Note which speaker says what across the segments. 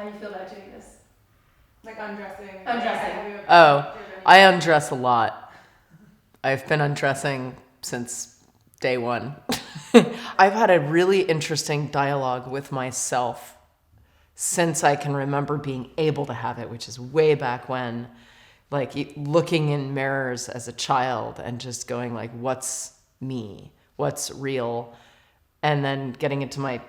Speaker 1: how you feel about doing this?
Speaker 2: Like undressing.
Speaker 3: I undress a lot. I've been undressing since day one. I've had a really interesting dialogue with myself since I can remember being able to have it, which is way back when, like looking in mirrors as a child and just going like, what's me? What's real? And then getting into my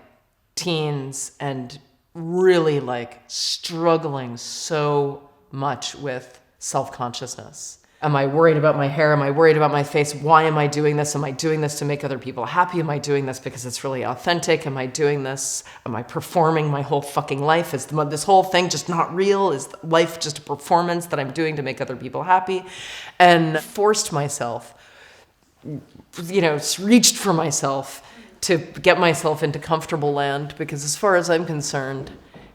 Speaker 3: teens and really like struggling so much with self-consciousness. Am I worried about my hair? Am I worried about my face? Why am I doing this? Am I doing this to make other people happy? Am I doing this because it's really authentic? Am I doing this? Am I performing my whole fucking life? Is this whole thing just not real? Is life just a performance that I'm doing to make other people happy? And forced myself, reached for myself to get myself into comfortable land, because as far as I'm concerned,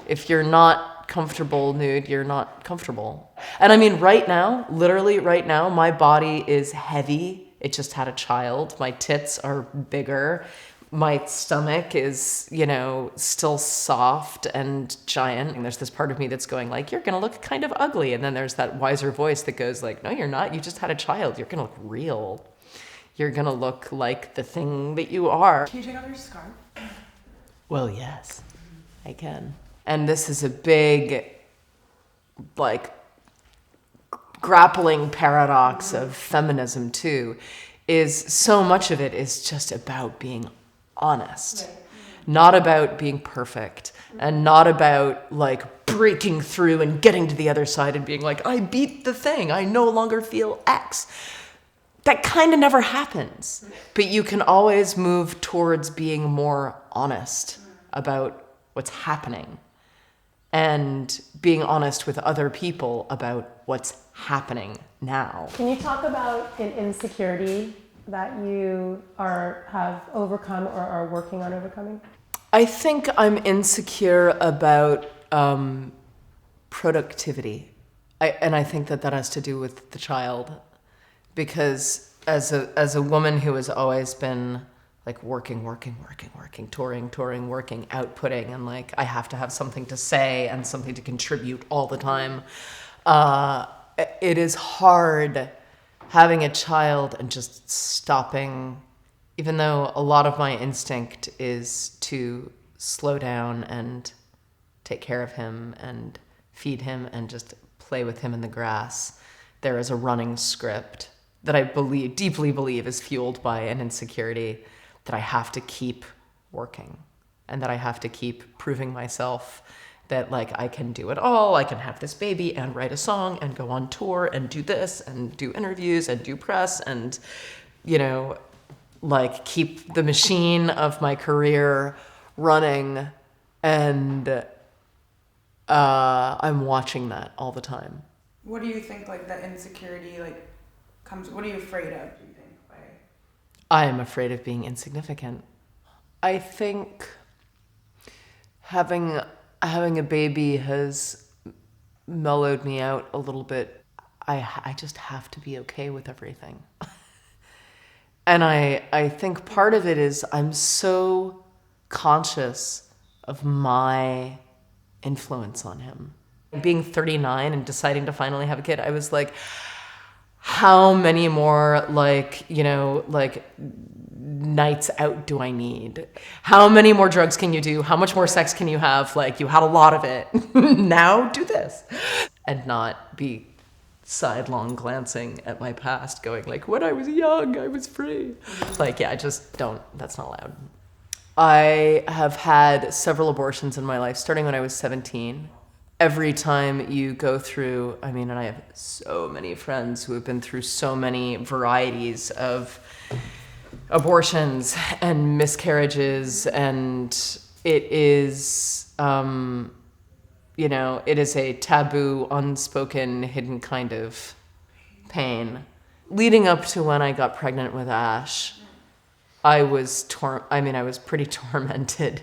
Speaker 3: if you're not comfortable nude, you're not comfortable. And I mean, right now, literally right now, my body is heavy. It just had a child. My tits are bigger. My stomach is, still soft and giant. And there's this part of me that's going like, you're gonna look kind of ugly. And then there's that wiser voice that goes like, no, you're not. You just had a child. You're gonna look real. You're gonna look like the thing that you are.
Speaker 2: Can you take off your scarf?
Speaker 3: Well, yes, I can. And this is a big, grappling paradox of feminism too, is so much of it is just about being honest, not about being perfect, and not about breaking through and getting to the other side and being like, I beat the thing, I no longer feel X. That kind of never happens, but you can always move towards being more honest about what's happening and being honest with other people about what's happening now.
Speaker 1: Can you talk about an insecurity that you have overcome or are working on overcoming?
Speaker 3: I think I'm insecure about productivity. I think that has to do with the child, because as a woman who has always been working, touring, working, outputting, and I have to have something to say and something to contribute all the time. It is hard having a child and just stopping, even though a lot of my instinct is to slow down and take care of him and feed him and just play with him in the grass. There is a running script that I deeply believe is fueled by an insecurity that I have to keep working, and that I have to keep proving myself that I can do it all. I can have this baby and write a song and go on tour and do this and do interviews and do press and, keep the machine of my career running. And I'm watching that all the time.
Speaker 2: What do you think that insecurity comes, what are you afraid of, do you think?
Speaker 3: I am afraid of being insignificant. I think having a baby has mellowed me out a little bit. I just have to be okay with everything. And I think part of it is I'm so conscious of my influence on him. Being 39 and deciding to finally have a kid, I was like, how many more nights out do I need? How many more drugs can you do? How much more sex can you have? You had a lot of it. Now do this. And not be sidelong glancing at my past going when I was young, I was free. I just don't, that's not allowed. I have had several abortions in my life, starting when I was 17. Every time you go through, and I have so many friends who have been through so many varieties of abortions and miscarriages, and it is, it is a taboo, unspoken, hidden kind of pain. Leading up to when I got pregnant with Ash, I was pretty tormented,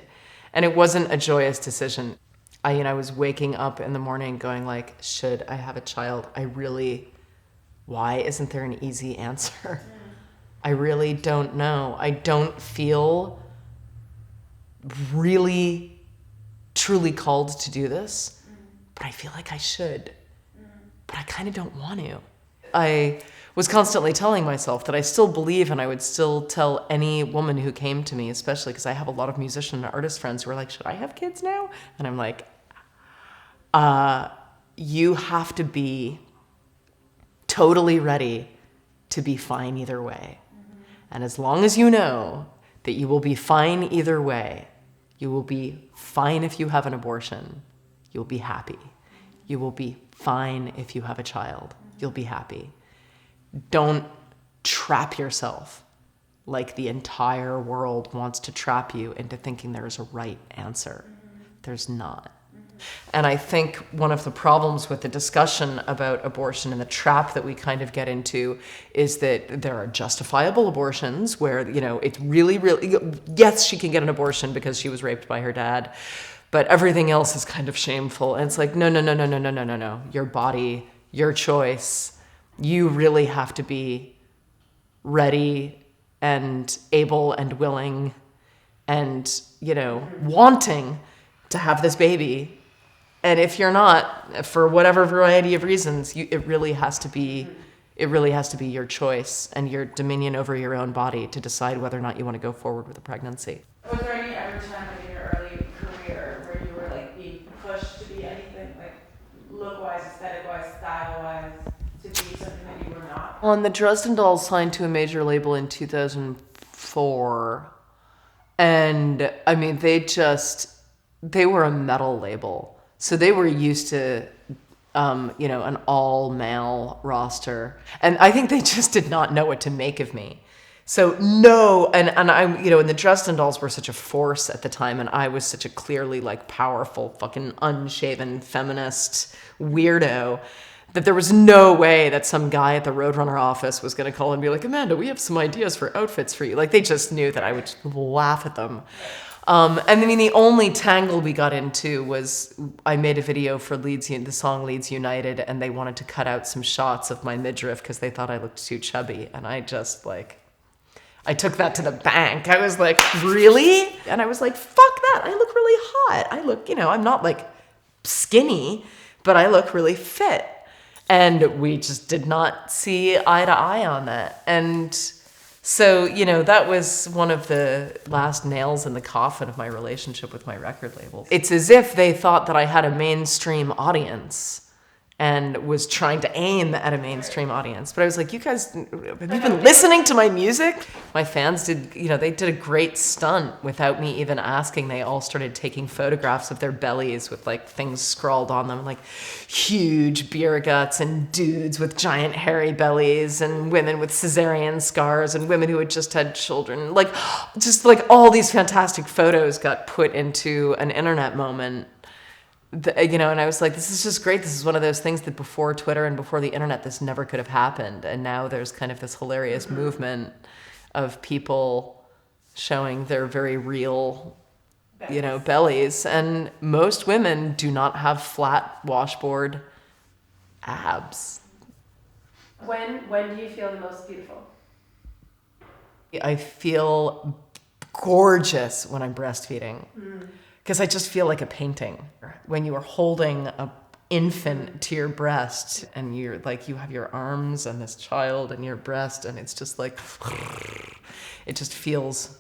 Speaker 3: and it wasn't a joyous decision. I was waking up in the morning going should I have a child? Why isn't there an easy answer? I really don't know. I don't feel really truly called to do this, but I feel like I should, but I kind of don't want to. I was constantly telling myself that I still believe, and I would still tell any woman who came to me, especially because I have a lot of musician and artist friends who are like, should I have kids now? And I'm like, you have to be totally ready to be fine either way. And as long as you know that you will be fine either way, you will be fine if you have an abortion, you'll be happy. You will be fine if you have a child, you'll be happy. Don't trap yourself like the entire world wants to trap you into thinking there is a right answer. There's not. And I think one of the problems with the discussion about abortion and the trap that we kind of get into is that there are justifiable abortions where, you know, it's really, yes, she can get an abortion because she was raped by her dad, but everything else is kind of shameful. And it's like, no. Your body, your choice. You really have to be ready and able and willing and, you know, wanting to have this baby. And if you're not, for whatever variety of reasons, it really has to be your choice and your dominion over your own body to decide whether or not you want to go forward with a pregnancy.
Speaker 2: Was there any ever time in your early career where you were like being pushed to be anything, like look-wise, aesthetic-wise, style-wise, to be something that you were not?
Speaker 3: Well, and the Dresden Dolls signed to a major label in 2004. And I mean, they were a metal label. So they were used to, you know, an all-male roster. And I think they just did not know what to make of me. So no, and I'm, you know, and the Dresden Dolls were such a force at the time, and I was such a clearly, like, powerful, fucking unshaven feminist weirdo that there was no way that some guy at the Roadrunner office was going to call and be like, Amanda, we have some ideas for outfits for you. Like, they just knew that I would laugh at them. And I mean, the only tangle we got into was I made a video for the song Leeds United, and they wanted to cut out some shots of my midriff because they thought I looked too chubby. And I just, like, I took that to the bank. I was like, really? And I was like, fuck that. I look really hot. I look, you know, I'm not, like, skinny, but I look really fit. And we just did not see eye to eye on that. And so, you know, that was one of the last nails in the coffin of my relationship with my record label. It's as if they thought that I had a mainstream audience and was trying to aim at a mainstream audience. But I was like, you guys, have you been listening to my music? My fans did, you know, they did a great stunt without me even asking. They all started taking photographs of their bellies with, like, things scrawled on them, like huge beer guts and dudes with giant hairy bellies and women with cesarean scars and women who had just had children. Like, just like all these fantastic photos got put into an internet moment. You know, and I was like, this is just great. This is one of those things that before Twitter and before the internet, this never could have happened. And now there's kind of this hilarious movement of people showing their very real, you know, bellies. And most women do not have flat washboard abs.
Speaker 1: When do you feel the most beautiful?
Speaker 3: I feel gorgeous when I'm breastfeeding. Because I just feel like a painting. When you are holding an infant to your breast and you're like, you have your arms and this child in your breast, and it's just like, it just feels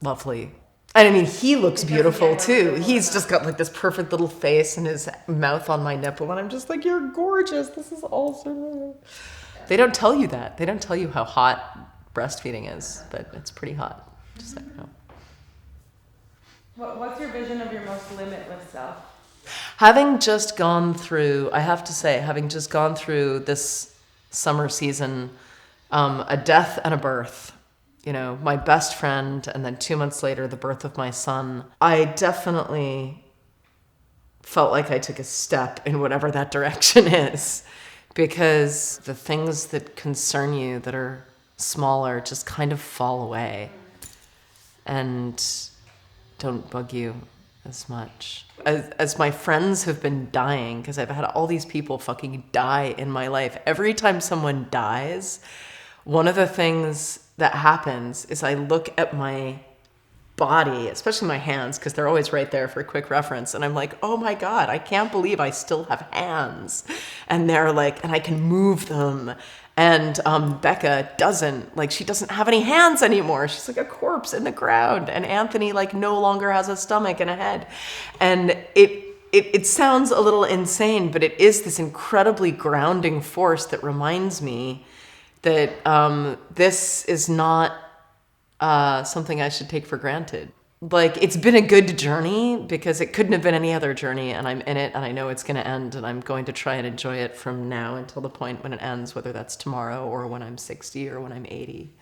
Speaker 3: lovely. And I mean, he looks beautiful too. He's just got like this perfect little face and his mouth on my nipple, and I'm just like, you're gorgeous. This is awesome. They don't tell you that. They don't tell you how hot breastfeeding is, but it's pretty hot. Just like, no.
Speaker 2: What's your vision of your most limitless self?
Speaker 3: Having just gone through, I have to say, having just gone through this summer season, a death and a birth, you know, my best friend, and then 2 months later, the birth of my son, I definitely felt like I took a step in whatever that direction is, because the things that concern you that are smaller just kind of fall away and don't bug you as much. As my friends have been dying, because I've had all these people fucking die in my life. Every time someone dies, one of the things that happens is I look at my body, especially my hands, because they're always right there for quick reference. And I'm like, oh my God, I can't believe I still have hands. And they're like, and I can move them. And Becca doesn't, like, she doesn't have any hands anymore. She's like a corpse in the ground. And Anthony, like, no longer has a stomach and a head. And it sounds a little insane, but it is this incredibly grounding force that reminds me that this is not something I should take for granted. Like, it's been a good journey because it couldn't have been any other journey, and I'm in it, and I know it's going to end, and I'm going to try and enjoy it from now until the point when it ends, whether that's tomorrow or when I'm 60 or when I'm 80.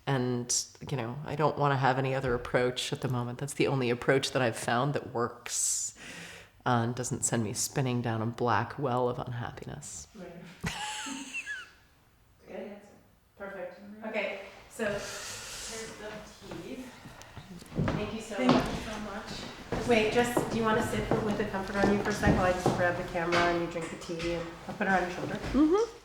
Speaker 3: And, you know, I don't want to have any other approach at the moment. That's the only approach that I've found that works and doesn't send me spinning down a black well of unhappiness.
Speaker 2: Right. Good answer. Perfect. Okay, so here's the tea. Thank you so much.
Speaker 1: Wait, just, do you want to sit with the comfort on you for a second while I just grab the camera and you drink the tea and I'll put it on your shoulder?
Speaker 3: Mm-hmm.